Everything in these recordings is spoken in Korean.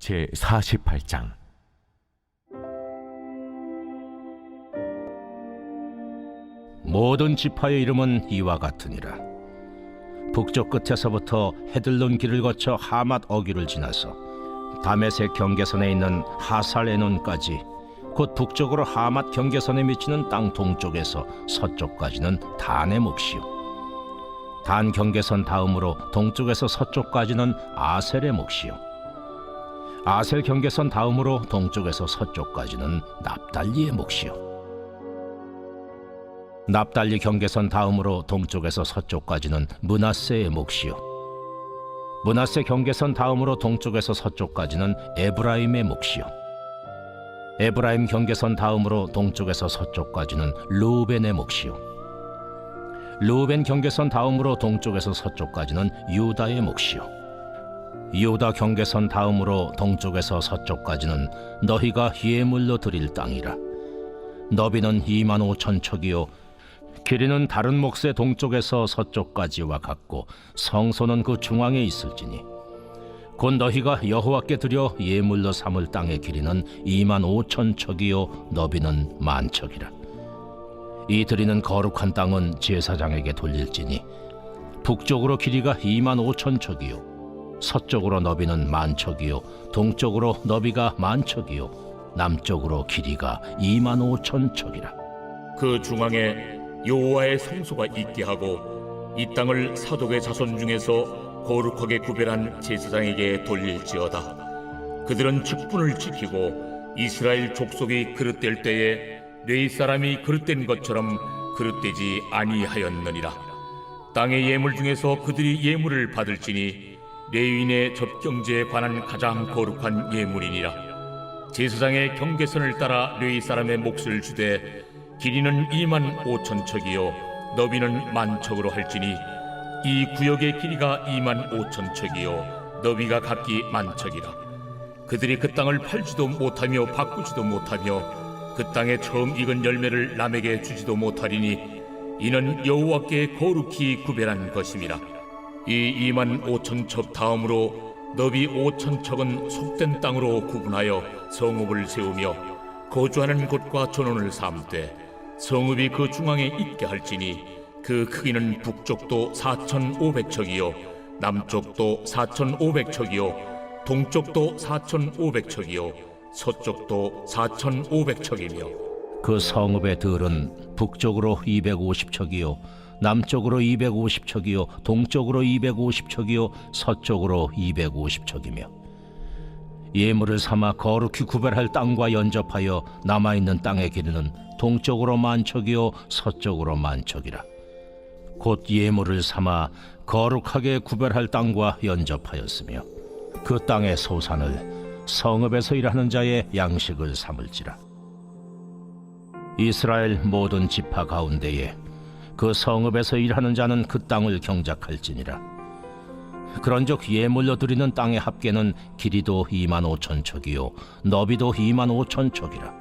제48장. 모든 지파의 이름은 이와 같으니라. 북쪽 끝에서부터 헤들론 길을 거쳐 하맛 어귀를 지나서 다메섹 경계선에 있는 하살에논까지, 곧 북쪽으로 하맛 경계선에 미치는 땅 동쪽에서 서쪽까지는 단의 몫이요, 단 경계선 다음으로 동쪽에서 서쪽까지는 아셀의 몫이요, 아셀 경계선 다음으로 동쪽에서 서쪽까지는 납달리의 몫이요, 납달리 경계선 다음으로 동쪽에서 서쪽까지는 므낫세의 몫이요, 므낫세 경계선 다음으로 동쪽에서 서쪽까지는 에브라임의 몫이요, 에브라임 경계선 다음으로 동쪽에서 서쪽까지는 르우벤의 몫이요, 르우벤 경계선 다음으로 동쪽에서 서쪽까지는 유다의 몫이요, 유다 경계선 다음으로 동쪽에서 서쪽까지는 너희가 예물로 드릴 땅이라. 너비는 25,000척이요 길이는 다른 몫의 동쪽에서 서쪽까지와 같고 성소는 그 중앙에 있을지니, 곧 너희가 여호와께 드려 예물로 삼을 땅의 길이는 25,000척이요 너비는 10,000척이라. 이 드리는 거룩한 땅은 제사장에게 돌릴지니, 북쪽으로 길이가 25,000척이요 서쪽으로 너비는 10,000척이요 동쪽으로 너비가 10,000척이요 남쪽으로 길이가 25,000척이라. 그 중앙에 여호와의 성소가 있게 하고 이 땅을 사독의 자손 중에서 거룩하게 구별한 제사장에게 돌릴지어다. 그들은 직분을 지키고 이스라엘 족속이 그릇될 때에 뇌 사람이 그릇된 것처럼 그릇되지 아니하였느니라. 땅의 예물 중에서 그들이 예물을 받을지니 레위인의 접경제에 관한 가장 거룩한 예물이니라. 제사장의 경계선을 따라 레위 사람의 몫을 주되 길이는 25,000척이요 너비는 10,000척으로 할지니, 이 구역의 길이가 25,000척이요 너비가 각기 10,000척이라. 그들이 그 땅을 팔지도 못하며 바꾸지도 못하며 그 땅에 처음 익은 열매를 남에게 주지도 못하리니, 이는 여호와께 거룩히 구별한 것임이라. 이 25,000척 다음으로 너비 5,000척은 속된 땅으로 구분하여 성읍을 세우며 거주하는 곳과 전원을 삼되 성읍이 그 중앙에 있게 할지니, 그 크기는 북쪽도 4,500척이요 남쪽도 4,500척이요 동쪽도 4,500척이요 서쪽도 4,500척이며, 그 성읍의 들은 북쪽으로 250척이요 남쪽으로 250척이요 동쪽으로 250척이요 서쪽으로 250척이며, 예물을 삼아 거룩히 구별할 땅과 연접하여 남아있는 땅의 길이는 동쪽으로 10,000척이요 서쪽으로 10,000척이라. 곧 예물을 삼아 거룩하게 구별할 땅과 연접하였으며, 그 땅의 소산을 성읍에서 일하는 자의 양식을 삼을지라. 이스라엘 모든 지파 가운데에 그 성읍에서 일하는 자는 그 땅을 경작할지니라. 그런즉 예물로 드리는 땅의 합계는 길이도 25,000척이요 너비도 25,000척이라.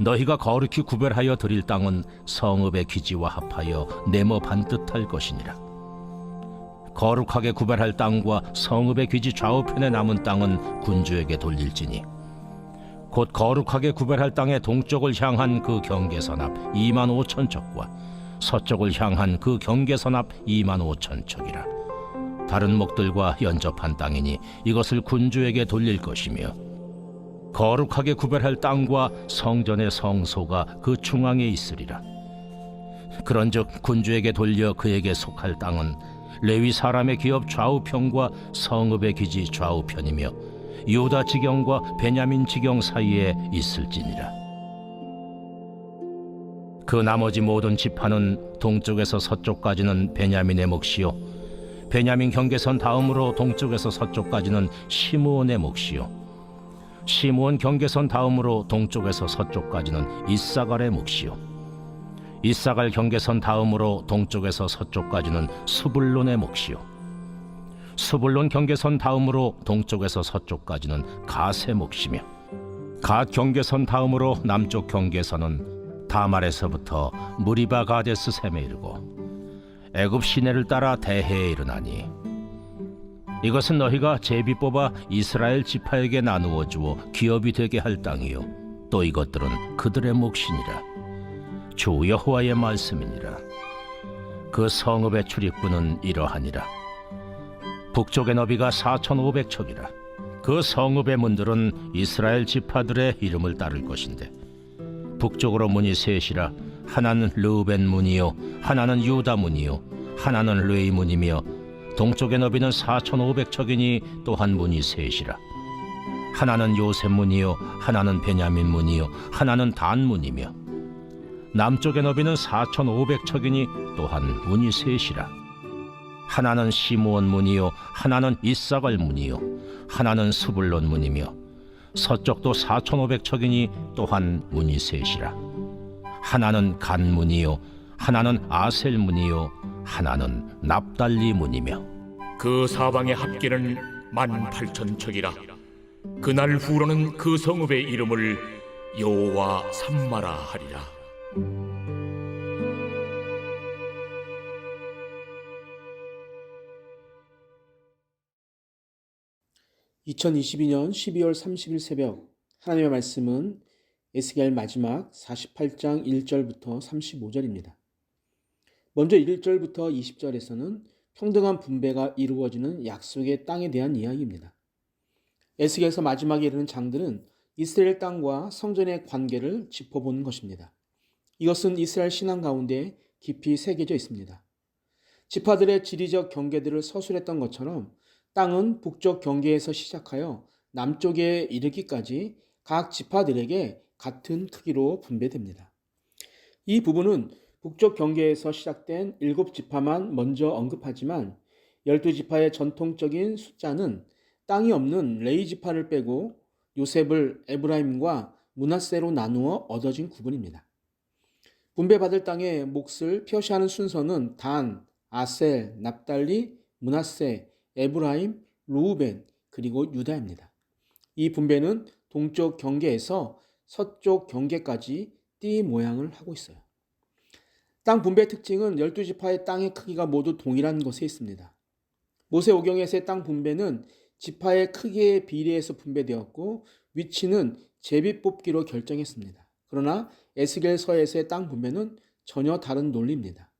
너희가 거룩히 구별하여 드릴 땅은 성읍의 기지와 합하여 네모 반듯할 것이니라. 거룩하게 구별할 땅과 성읍의 기지 좌우편에 남은 땅은 군주에게 돌릴지니, 곧 거룩하게 구별할 땅의 동쪽을 향한 그 경계선 앞 25,000척과 서쪽을 향한 그 경계선 앞 25,000척이라. 다른 목들과 연접한 땅이니 이것을 군주에게 돌릴 것이며, 거룩하게 구별할 땅과 성전의 성소가 그 중앙에 있으리라. 그런즉 군주에게 돌려 그에게 속할 땅은 레위 사람의 기업 좌우편과 성읍의 기지 좌우편이며 유다 지경과 베냐민 지경 사이에 있을지니라. 그 나머지 모든 지파는 동쪽에서 서쪽까지는 베냐민의 몫이요 베냐민 경계선 다음으로 동쪽에서 서쪽까지는 시므온의 몫이요 시므온 경계선 다음으로 동쪽에서 서쪽까지는 이사갈의 몫이요 이사갈 경계선 다음으로 동쪽에서 서쪽까지는 스불론의 몫이요 스불론 경계선 다음으로 동쪽에서 서쪽까지는 갓의 몫이며 갓 경계선 다음으로 남쪽 경계선은 다말에서부터 무리바 가데스 셈에 이르고 애굽 시내를 따라 대해에 이르나니 이것은 너희가 제비 뽑아 이스라엘 지파에게 나누어 주어 기업이 되게 할 땅이요 또 이것들은 그들의 몫이니라. 주 여호와의 말씀이니라. 그 성읍의 출입구는 이러하니라. 북쪽의 너비가 4,500척이라. 그 성읍의 문들은 이스라엘 지파들의 이름을 따를 것인데 북쪽으로 문이 셋이라. 하나는 르우벤 문이요 하나는 유다 문이요 하나는 르이 문이며 동쪽의 너비는 4,500척이니 또한 문이 셋이라. 하나는 요셉 문이요 하나는 베냐민 문이요 하나는 단 문이며 남쪽의 너비는 4,500척이니 또한 문이 셋이라. 하나는 시므온 문이요 하나는 이사갈 문이요 하나는 스불론 문이며 서쪽도 4,500척이니 또한 문이 셋이라. 하나는 간 문이요 하나는 아셀 문이요 하나는 납달리 문이며 그 사방의 합계는 18,000척이라. 그날 후로는 그 성읍의 이름을 여호와 삼마라 하리라. 2022년 12월 30일 새벽 하나님의 말씀은 에스겔 마지막 48장 1절부터 35절입니다. 먼저 1절부터 20절에서는 평등한 분배가 이루어지는 약속의 땅에 대한 이야기입니다. 에스겔서 마지막에 이르는 장들은 이스라엘 땅과 성전의 관계를 짚어보는 것입니다. 이것은 이스라엘 신앙 가운데 깊이 새겨져 있습니다. 지파들의 지리적 경계들을 서술했던 것처럼 땅은 북쪽 경계에서 시작하여 남쪽에 이르기까지 각 지파들에게 같은 크기로 분배됩니다. 이 부분은 북쪽 경계에서 시작된 7지파만 먼저 언급하지만 12지파의 전통적인 숫자는 땅이 없는 레위 지파를 빼고 요셉을 에브라임과 므낫세로 나누어 얻어진 구분입니다. 분배받을 땅의 몫을 표시하는 순서는 단, 아셀, 납달리, 므낫세, 에브라임, 르우벤, 그리고 유다입니다. 이 분배는 동쪽 경계에서 서쪽 경계까지 띠 모양을 하고 있어요. 땅 분배 특징은 12지파의 땅의 크기가 모두 동일한 것에 있습니다. 모세오경에서의 땅 분배는 지파의 크기에 비례해서 분배되었고 위치는 제비 뽑기로 결정했습니다. 그러나 에스겔서에서의 땅 분배는 전혀 다른 논리입니다.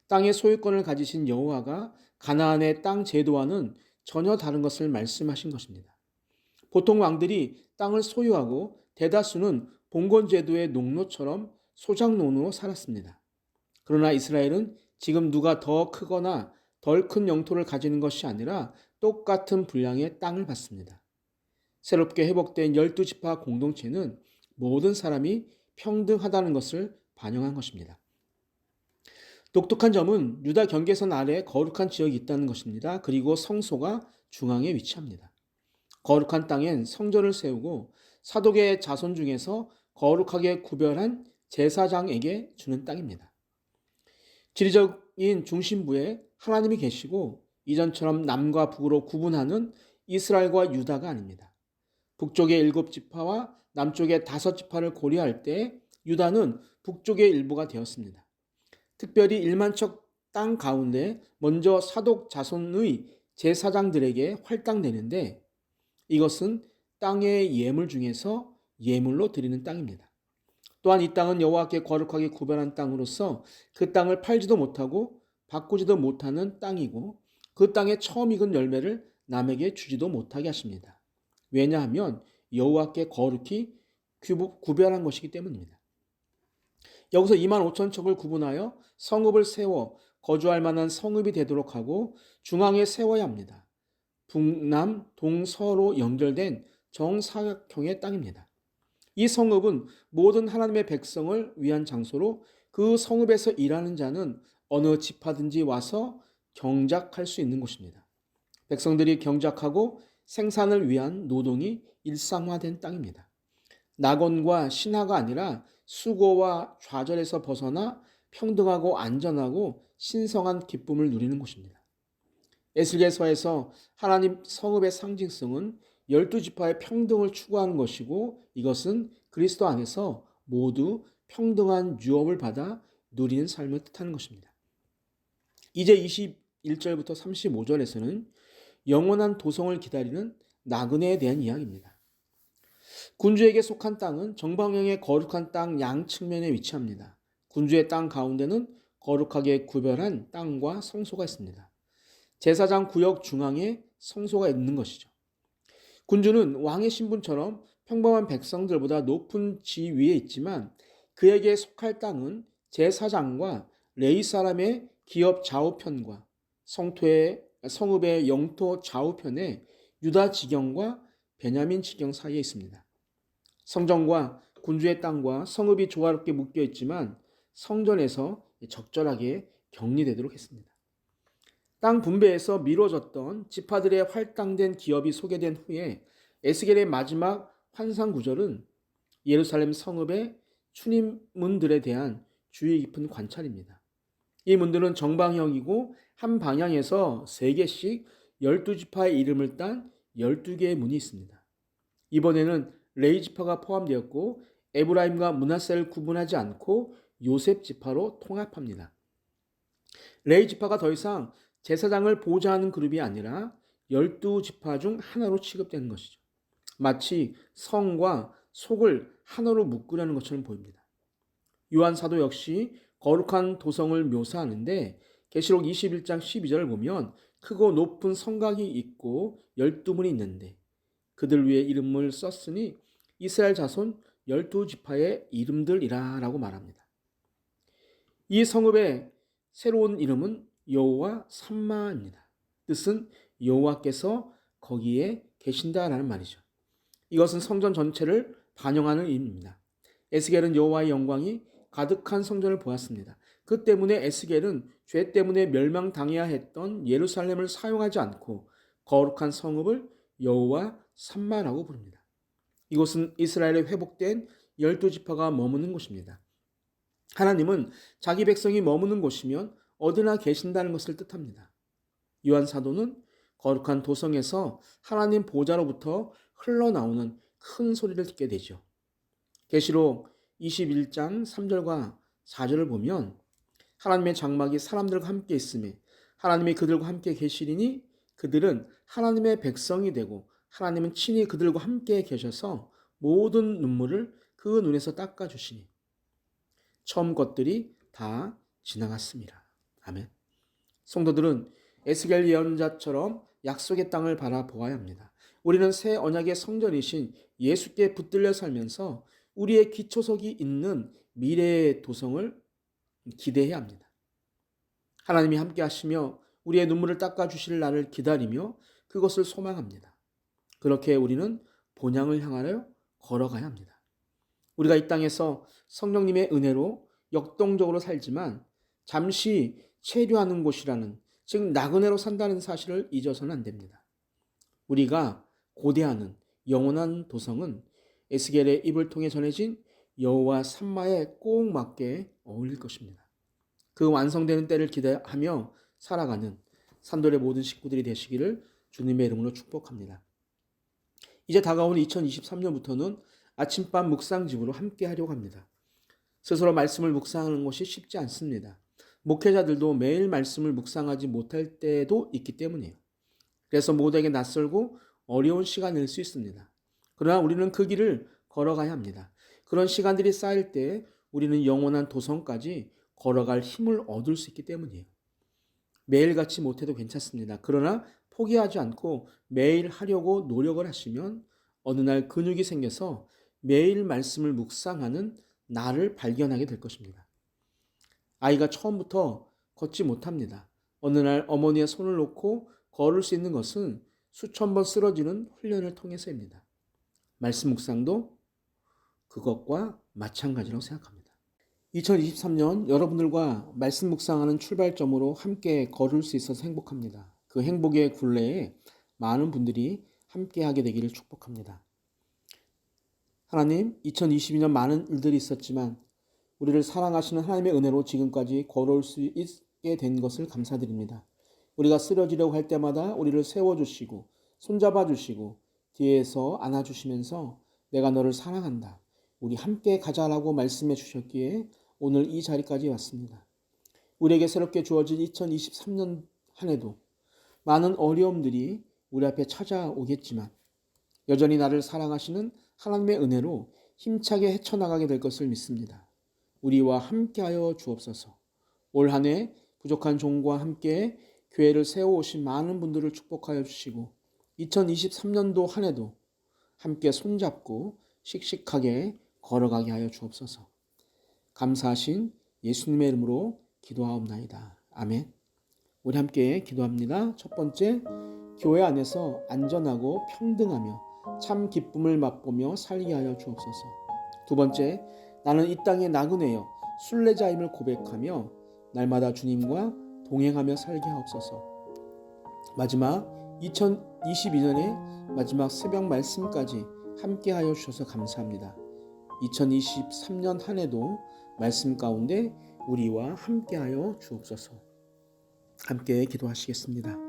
땅의 소유권을 가지신 여호와가 가나안의 땅 제도와는 전혀 다른 것을 말씀하신 것입니다. 보통 왕들이 땅을 소유하고 대다수는 봉건 제도의 농노처럼 소작농으로 살았습니다. 그러나 이스라엘은 지금 누가 더 크거나 덜 큰 영토를 가지는 것이 아니라 똑같은 분량의 땅을 받습니다. 새롭게 회복된 12지파 공동체는 모든 사람이 평등하다는 것을 반영한 것입니다. 독특한 점은 유다 경계선 아래 거룩한 지역이 있다는 것입니다. 그리고 성소가 중앙에 위치합니다. 거룩한 땅엔 성전을 세우고 사독의 자손 중에서 거룩하게 구별한 제사장에게 주는 땅입니다. 지리적인 중심부에 하나님이 계시고 이전처럼 남과 북으로 구분하는 이스라엘과 유다가 아닙니다. 북쪽의 7지파와 남쪽의 5지파를 고려할 때 유다는 북쪽의 일부가 되었습니다. 특별히 1만 척 땅 가운데 먼저 사독 자손의 제사장들에게 할당되는데 이것은 땅의 예물 중에서 예물로 드리는 땅입니다. 또한 이 땅은 여호와께 거룩하게 구별한 땅으로서 그 땅을 팔지도 못하고 바꾸지도 못하는 땅이고 그 땅에 처음 익은 열매를 남에게 주지도 못하게 하십니다. 왜냐하면 여호와께 거룩히 구별한 것이기 때문입니다. 여기서 25,000척을 구분하여 성읍을 세워 거주할 만한 성읍이 되도록 하고 중앙에 세워야 합니다. 북남, 동서로 연결된 정사각형의 땅입니다. 이 성읍은 모든 하나님의 백성을 위한 장소로 그 성읍에서 일하는 자는 어느 지파든지 와서 경작할 수 있는 곳입니다. 백성들이 경작하고 생산을 위한 노동이 일상화된 땅입니다. 낙원과 신화가 아니라 수고와 좌절에서 벗어나 평등하고 안전하고 신성한 기쁨을 누리는 곳입니다. 에스겔서에서 하나님 성읍의 상징성은 12지파의 평등을 추구하는 것이고 이것은 그리스도 안에서 모두 평등한 유업을 받아 누리는 삶을 뜻하는 것입니다. 이제 21절부터 35절에서는 영원한 도성을 기다리는 나그네에 대한 이야기입니다. 군주에게 속한 땅은 정방형의 거룩한 땅 양측면에 위치합니다. 군주의 땅 가운데는 거룩하게 구별한 땅과 성소가 있습니다. 제사장 구역 중앙에 성소가 있는 것이죠. 군주는 왕의 신분처럼 평범한 백성들보다 높은 지위에 있지만 그에게 속할 땅은 제사장과 레위 사람의 기업 좌우편과 성읍의 영토 좌우편에 유다 지경과 베냐민 지경 사이에 있습니다. 성전과 군주의 땅과 성읍이 조화롭게 묶여 있지만 성전에서 적절하게 격리되도록 했습니다. 땅 분배에서 미뤄졌던 지파들의 할당된 기업이 소개된 후에 에스겔의 마지막 환상 구절은 예루살렘 성읍의 출입문들에 대한 주의 깊은 관찰입니다. 이 문들은 정방형이고 한 방향에서 3개씩 12지파의 이름을 딴 12개의 문이 있습니다. 이번에는 레위 지파가 포함되었고 에브라임과 므낫세를 구분하지 않고 요셉 지파로 통합합니다. 레위 지파가 더 이상 제사장을 보좌하는 그룹이 아니라 12지파 중 하나로 취급되는 것이죠. 마치 성과 속을 하나로 묶으려는 것처럼 보입니다. 요한 사도 역시 거룩한 도성을 묘사하는데 계시록 21장 12절을 보면 크고 높은 성곽이 있고 12문이 있는데 그들 위에 이름을 썼으니 이스라엘 자손 12지파의 이름들이라 라고 말합니다. 이 성읍의 새로운 이름은 여호와 삼마입니다. 뜻은 여호와께서 거기에 계신다라는 말이죠. 이것은 성전 전체를 반영하는 의미입니다. 에스겔은 여호와의 영광이 가득한 성전을 보았습니다. 그 때문에 에스겔은 죄 때문에 멸망당해야 했던 예루살렘을 사용하지 않고 거룩한 성읍을 여호와 삼마라고 부릅니다. 이곳은 이스라엘의 회복된 12지파가 머무는 곳입니다. 하나님은 자기 백성이 머무는 곳이면 어디나 계신다는 것을 뜻합니다. 요한 사도는 거룩한 도성에서 하나님 보좌로부터 흘러나오는 큰 소리를 듣게 되죠. 계시록 21장 3절과 4절을 보면 하나님의 장막이 사람들과 함께 있음에 하나님이 그들과 함께 계시리니 그들은 하나님의 백성이 되고 하나님은 친히 그들과 함께 계셔서 모든 눈물을 그 눈에서 닦아주시니 처음 것들이 다 지나갔습니다. 아멘. 성도들은 에스겔 예언자처럼 약속의 땅을 바라보아야 합니다. 우리는 새 언약의 성전이신 예수께 붙들려 살면서 우리의 기초석이 있는 미래의 도성을 기대해야 합니다. 하나님이 함께 하시며 우리의 눈물을 닦아주실 날을 기다리며 그것을 소망합니다. 그렇게 우리는 본향을 향하여 걸어가야 합니다. 우리가 이 땅에서 성령님의 은혜로 역동적으로 살지만 잠시 체류하는 곳이라는, 즉 나그네로 산다는 사실을 잊어서는 안 됩니다. 우리가 고대하는 영원한 도성은 에스겔의 입을 통해 전해진 여호와 삼마에 꼭 맞게 어울릴 것입니다. 그 완성되는 때를 기대하며 살아가는 산돌의 모든 식구들이 되시기를 주님의 이름으로 축복합니다. 이제 다가오는 2023년부터는 아침밤 묵상집으로 함께 하려고 합니다. 스스로 말씀을 묵상하는 것이 쉽지 않습니다. 목회자들도 매일 말씀을 묵상하지 못할 때도 있기 때문이에요. 그래서 모두에게 낯설고 어려운 시간일 수 있습니다. 그러나 우리는 그 길을 걸어가야 합니다. 그런 시간들이 쌓일 때 우리는 영원한 도성까지 걸어갈 힘을 얻을 수 있기 때문이에요. 매일같이 못해도 괜찮습니다. 그러나 포기하지 않고 매일 하려고 노력을 하시면 어느 날 근육이 생겨서 매일 말씀을 묵상하는 나를 발견하게 될 것입니다. 아이가 처음부터 걷지 못합니다. 어느 날 어머니의 손을 놓고 걸을 수 있는 것은 수천 번 쓰러지는 훈련을 통해서입니다. 말씀 묵상도 그것과 마찬가지라고 생각합니다. 2023년 여러분들과 말씀 묵상하는 출발점으로 함께 걸을 수 있어서 행복합니다. 그 행복의 굴레에 많은 분들이 함께 하게 되기를 축복합니다. 하나님, 2022년 많은 일들이 있었지만 우리를 사랑하시는 하나님의 은혜로 지금까지 걸어올 수 있게 된 것을 감사드립니다. 우리가 쓰러지려고 할 때마다 우리를 세워주시고 손잡아 주시고 뒤에서 안아주시면서 내가 너를 사랑한다, 우리 함께 가자라고 말씀해 주셨기에 오늘 이 자리까지 왔습니다. 우리에게 새롭게 주어진 2023년 한 해도 많은 어려움들이 우리 앞에 찾아오겠지만 여전히 나를 사랑하시는 하나님의 은혜로 힘차게 헤쳐나가게 될 것을 믿습니다. 우리와 함께하여 주옵소서. 올 한 해 부족한 종과 함께 교회를 세워오신 많은 분들을 축복하여 주시고 2023년도 한 해도 함께 손잡고 씩씩하게 걸어가게 하여 주옵소서. 감사하신 예수님의 이름으로 기도하옵나이다. 아멘. 우리 함께 기도합니다. 첫 번째, 교회 안에서 안전하고 평등하며 참 기쁨을 맛보며 살게 하여 주옵소서. 두 번째, 나는 이 땅의 나그네여 순례자임을 고백하며 날마다 주님과 동행하며 살게 하옵소서. 마지막 2022년의 마지막 새벽 말씀까지 함께 하여 주셔서 감사합니다. 2023년 한 해도 말씀 가운데 우리와 함께 하여 주옵소서. 함께 기도하시겠습니다.